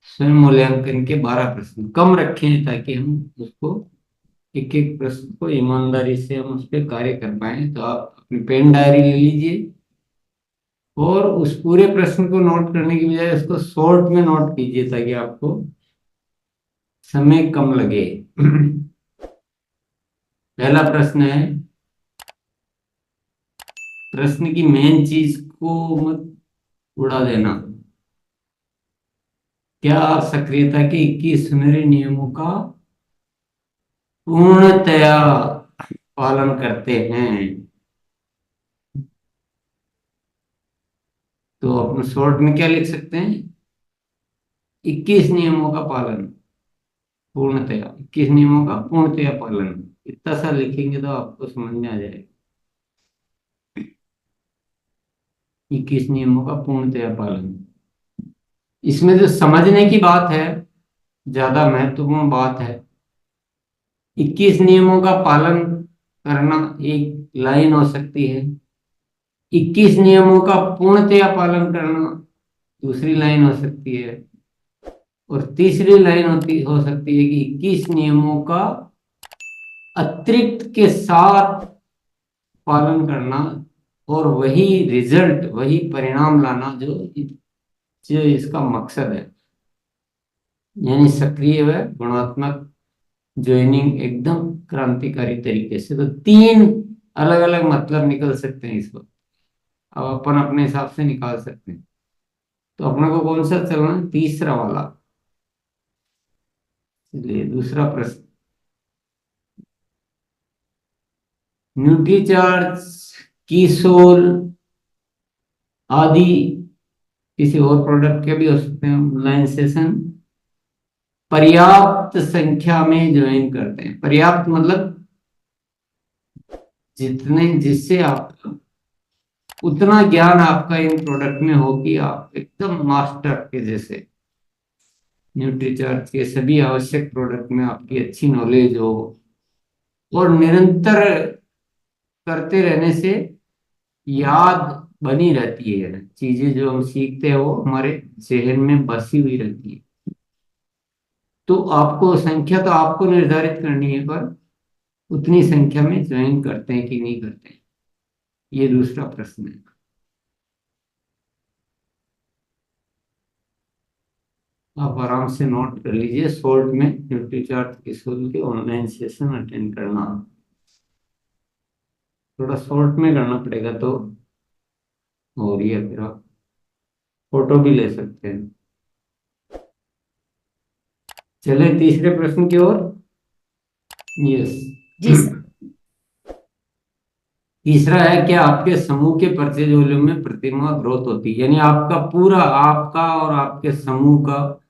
स्वयं मूल्यांकन के 12 प्रश्न कम रखे हैं ताकि हम उसको एक एक प्रश्न को ईमानदारी से हम उस पर कार्य कर पाए। तो आप अपनी पेन डायरी ले लीजिए और उस पूरे प्रश्न को नोट करने की बजाय उसको शॉर्ट में नोट कीजिए ताकि आपको समय कम लगे। पहला प्रश्न है, प्रश्न की मेन चीज को मत उड़ा देना। क्या आप सक्रियता के 21 सुनहरे नियमों का पूर्णतया पालन करते हैं? तो अपने शॉर्ट में क्या लिख सकते हैं? 21 नियमों का पालन पूर्णतया, 21 नियमों का पूर्णतया पालन। इतना सा लिखेंगे तो आपको समझ में आ जाएगा। 21 नियमों का पूर्णतया पालन। इसमें जो समझने की बात है, ज्यादा महत्वपूर्ण बात है। 21 नियमों का पालन करना एक लाइन हो सकती है, 21 नियमों का पूर्णतया पालन करना दूसरी लाइन हो सकती है, और तीसरी लाइन हो सकती है कि 21 नियमों का अतिरिक्त के साथ पालन करना और वही रिजल्ट, वही परिणाम लाना जो जो इसका मकसद है। यानी सक्रिय व गुणात्मक ज्वाइनिंग एकदम क्रांतिकारी तरीके से। तो तीन अलग अलग मतलब निकल सकते हैं इसको, अब अपन अपने हिसाब से निकाल सकते हैं। तो अपने को कौन सा चलना है? तीसरा वाला। चलिए दूसरा प्रश्न, न्यूट्रीचार्ज, कीसोल आदि किसी और प्रोडक्ट के भी हो सकते हैं, ऑनलाइन सेशन पर्याप्त संख्या में ज्वाइन करते हैं। पर्याप्त मतलब जितने, जिससे आप उतना ज्ञान आपका इन प्रोडक्ट में हो कि आप एकदम मास्टर के जैसे। न्यूट्रीचार्ज के सभी आवश्यक प्रोडक्ट में आपकी अच्छी नॉलेज हो और निरंतर करते रहने से याद बनी रहती है। चीजें जो हम सीखते हैं वो हमारे जहन में बसी हुई रहती है। तो आपको संख्या तो आपको निर्धारित करनी है, पर उतनी संख्या में ज्वाइन करते हैं कि नहीं करते हैं, ये दूसरा प्रश्न है। आप आराम से नोट कर लीजिए शॉर्ट में, न्यूट्रीचार्ट स्कूल के ऑनलाइन सेशन अटेंड करना। थोड़ा शॉर्ट में करना पड़ेगा तो हो रही है, फिर आप फोटो भी ले सकते हैं। चले तीसरे प्रश्न की ओर। यस। जी सर। तीसरा है, क्या आपके समूह के परचेज वॉल्यूम में प्रतिमाह ग्रोथ होती है? यानी आपका पूरा, आपका और आपके समूह का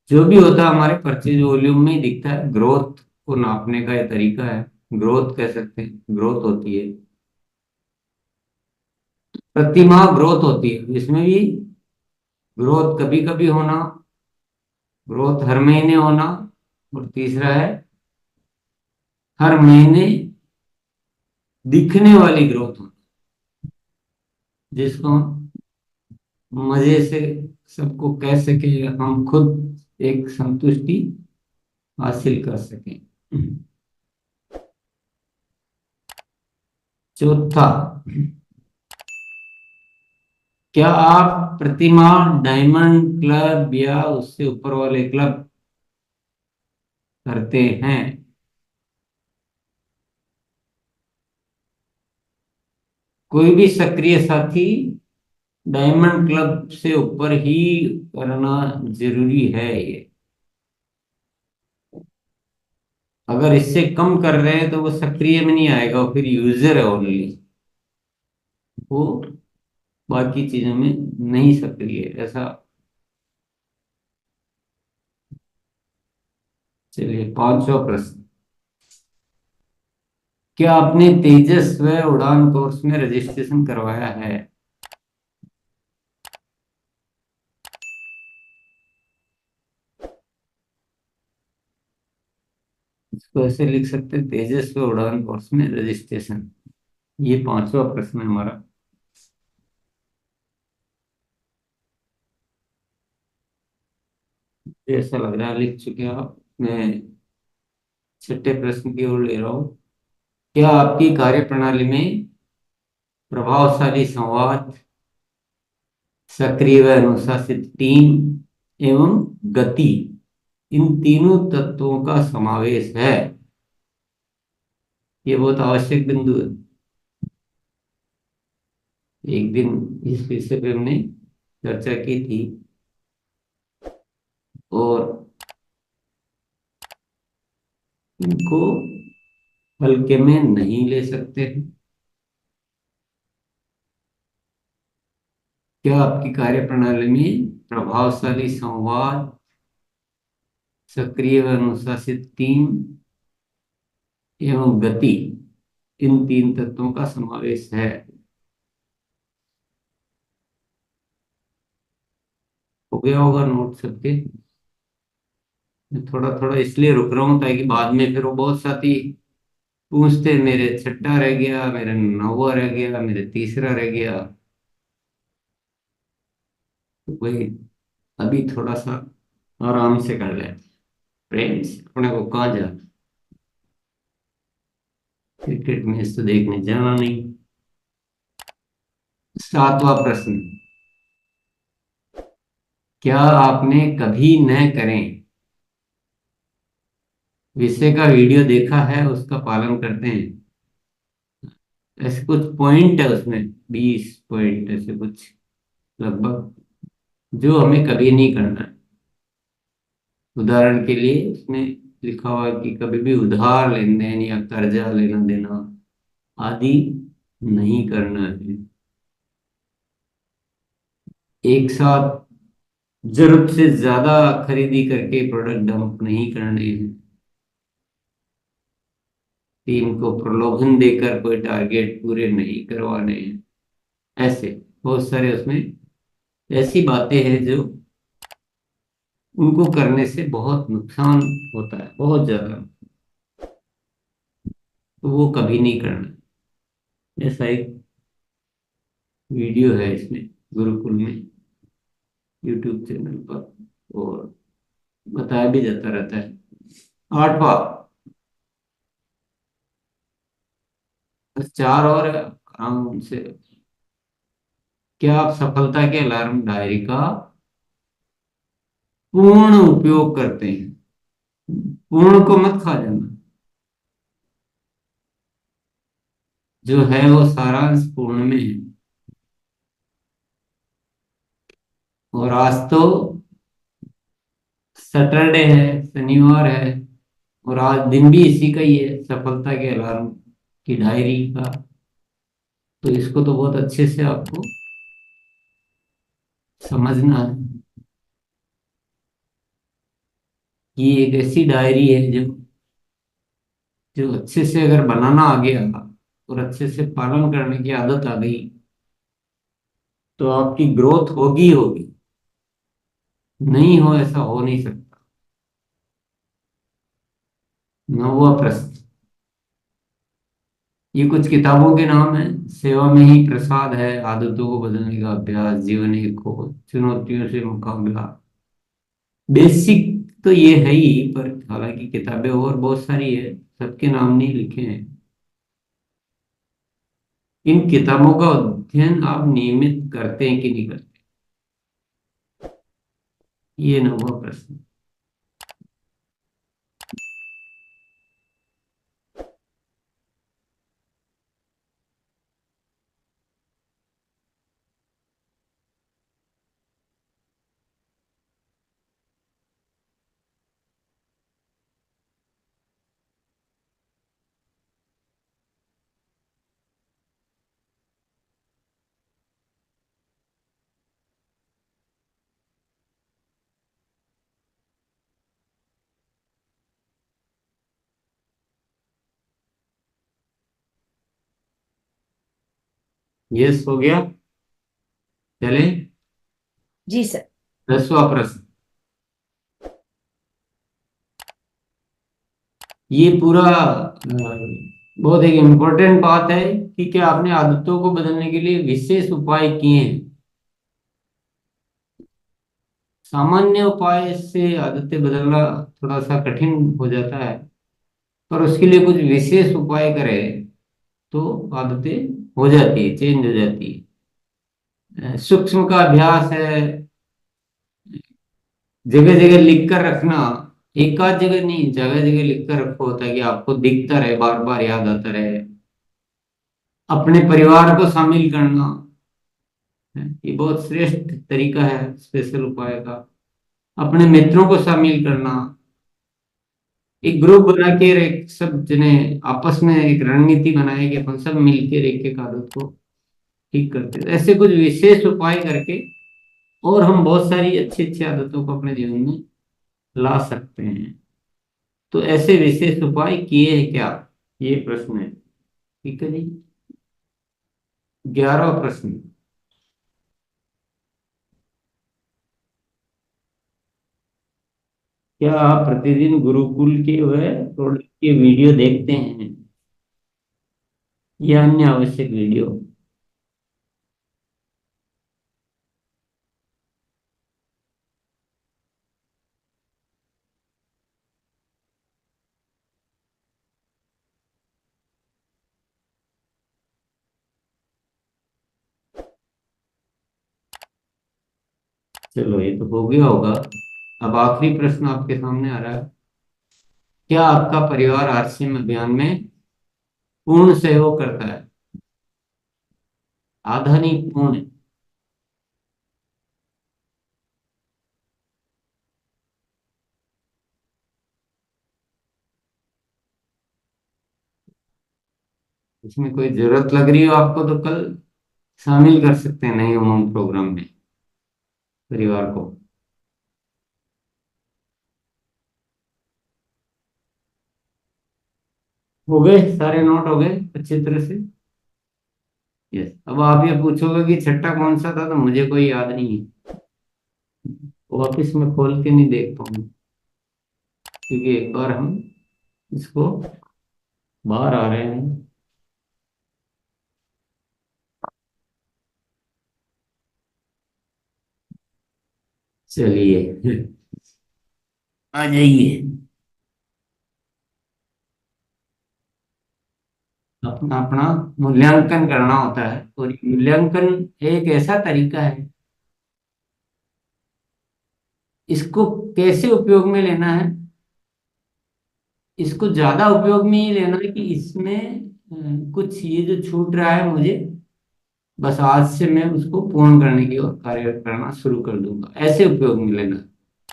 जो भी होता है हमारे परचेज वॉल्यूम में ही दिखता है। ग्रोथ को नापने का ये तरीका है, ग्रोथ कह सकते हैं, ग्रोथ होती है, प्रतिमाह ग्रोथ होती है। इसमें भी ग्रोथ कभी कभी होना, ग्रोथ हर महीने होना, और तीसरा है हर महीने दिखने वाली ग्रोथ होना, जिसको हम मजे से सबको कह सके, हम खुद एक संतुष्टि हासिल कर सकें। चौथा, क्या आप प्रतिमाह डायमंड क्लब या उससे ऊपर वाले क्लब करते हैं? कोई भी सक्रिय साथी डायमंड क्लब से ऊपर ही करना जरूरी है ये। अगर इससे कम कर रहे हैं तो वो सक्रिय में नहीं आएगा, वो फिर यूजर है ओनली, वो बाकी चीजों में नहीं सक्रिय है ऐसा। चलिए पांचवा प्रश्न, क्या आपने तेजस व उड़ान कोर्स में रजिस्ट्रेशन करवाया है? इसको ऐसे लिख सकते हैं, तेजस व उड़ान कोर्स में रजिस्ट्रेशन। ये पांचवा प्रश्न है हमारा। ऐसा लग रहा है लिख चुके हैं आप। मैं छठे प्रश्न की ओर ले रहा हूँ। क्या आपकी कार्यप्रणाली में प्रभावशाली संवाद, सक्रिय व अनुशासित टीम एवं गति, इन तीनों तत्वों का समावेश है? ये बहुत आवश्यक बिंदु है। एक दिन इस विषय पे हमने चर्चा की थी और इनको हल्के में नहीं ले सकते हैं। क्या आपकी कार्यप्रणाली में प्रभावशाली संवाद, सक्रिय व अनुशासित टीम एवं गति, इन तीन तत्वों का समावेश है? हो गया होगा नोट सबके? मैं थोड़ा थोड़ा इसलिए रुक रहा हूँ ताकि बाद में फिर वो बहुत साथी पूछते, मेरे छठा रह गया, मेरे नौवा रह गया, मेरे तीसरा रह गया। तो भाई अभी थोड़ा सा आराम से कर ले, प्रेम से, अपने को कहाँ जा, क्रिकेट मैच तो देखने जाना नहीं। सातवां प्रश्न, क्या आपने कभी न करें विषय का वीडियो देखा है, उसका पालन करते हैं? ऐसे कुछ पॉइंट है उसमें, 20 पॉइंट ऐसे कुछ लगभग, जो हमें कभी नहीं करना है। उदाहरण के लिए उसमें लिखा हुआ है कि कभी भी उधार लेन देन या कर्जा लेना देना आदि नहीं करना है। एक साथ जरूरत से ज्यादा खरीदी करके प्रोडक्ट डंप नहीं करने हैं। टीम को प्रलोभन देकर कोई टारगेट पूरे नहीं करवाने हैं। ऐसे बहुत सारे उसमें ऐसी बातें हैं जो उनको करने से बहुत नुकसान होता है, बहुत ज्यादा। तो वो कभी नहीं करना। ऐसा एक वीडियो है इसमें, गुरुकुल में, यूट्यूब चैनल पर, और बताया भी जाता रहता है। आठवां, बस चार और है, आराम से। क्या आप सफलता के अलार्म डायरी का पूर्ण उपयोग करते हैं? पूर्ण को मत खा जाना, जो है वो सारांश पूर्ण में है। और आज तो सैटरडे है, शनिवार है, और आज दिन भी इसी का ही है, सफलता के अलार्म की डायरी का। तो इसको तो बहुत अच्छे से आपको समझना है। ये एक ऐसी डायरी है जो जो अच्छे से अगर बनाना आ गया और अच्छे से पालन करने की आदत आ गई तो आपकी ग्रोथ होगी ही होगी। नहीं हो ऐसा हो नहीं सकता। नौवा प्रश्न, ये कुछ किताबों के नाम है। सेवा में ही प्रसाद है, आदतों को बदलने का अभ्यास, जीवन एक खोज, चुनौतियों से मुकाबला। बेसिक तो ये है ही, पर हालांकि किताबें और बहुत सारी है, सबके नाम नहीं लिखे हैं। इन किताबों का अध्ययन आप नियमित करते हैं कि नहीं करते? ये नौवा प्रश्न। यस हो गया। चले जी सर। 10वां प्रश्न। ये पूरा बहुत एक इम्पोर्टेंट बात है कि क्या आपने आदतों को बदलने के लिए विशेष उपाय किए हैं? सामान्य उपाय से आदतें बदलना थोड़ा सा कठिन हो जाता है, पर उसके लिए कुछ विशेष उपाय करें तो आदतें हो जाती है, चेंज हो जाती है। सूक्ष्म का अभ्यास है, जगह जगह लिख कर रखना, एक आध जगह नहीं, जगह जगह लिख कर रखो ताकि आपको दिखता रहे, बार बार याद आता रहे। अपने परिवार को शामिल करना, ये बहुत श्रेष्ठ तरीका है स्पेशल उपाय का। अपने मित्रों को शामिल करना, एक ग्रुप बना के एक सब जने आपस में एक रणनीति बनाए कि अपन सब मिलकर एक एक आदत को ठीक करते हैं। ऐसे कुछ विशेष उपाय करके और हम बहुत सारी अच्छी अच्छी आदतों को अपने जीवन में ला सकते हैं। तो ऐसे विशेष उपाय किए हैं क्या, ये प्रश्न है। ठीक है जी। 11वां प्रश्न, क्या आप प्रतिदिन गुरुकुल के वह प्रोडक्ट के वीडियो देखते हैं या अन्य आवश्यक वीडियो? चलो ये तो हो गया होगा। अब आखिरी प्रश्न आपके सामने आ रहा है, क्या आपका परिवार आरसीएम अभियान में पूर्ण सहयोग करता है? आधा नहीं, पूर्ण। इसमें कोई जरूरत लग रही हो आपको तो कल शामिल कर सकते हैं नए उमंग प्रोग्राम में परिवार को। हो गए सारे नोट, हो गए अच्छी तरह से? यस। अब आप ये पूछोगे कि छठा कौन सा था, तो मुझे कोई याद नहीं है, वापिस में खोल के नहीं देख पाऊंगा, क्योंकि एक बार हम इसको बाहर आ रहे हैं। चलिए आ जाइए। अपना अपना मूल्यांकन करना होता है, और ये मूल्यांकन एक ऐसा तरीका है, इसको कैसे उपयोग में लेना है, इसको ज्यादा उपयोग में ही लेना है कि इसमें कुछ ये जो छूट रहा है मुझे, बस आज से मैं उसको पूर्ण करने की ओर कार्य करना शुरू कर दूंगा, ऐसे उपयोग में लेना।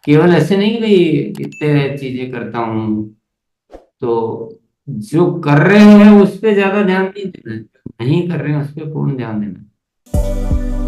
केवल ऐसे नहीं कि भाई इतने चीजें करता हूँ, तो जो कर रहे हैं उस पे ज्यादा ध्यान नहीं देना है, नहीं कर रहे हैं उस पे पूर्ण ध्यान देना है।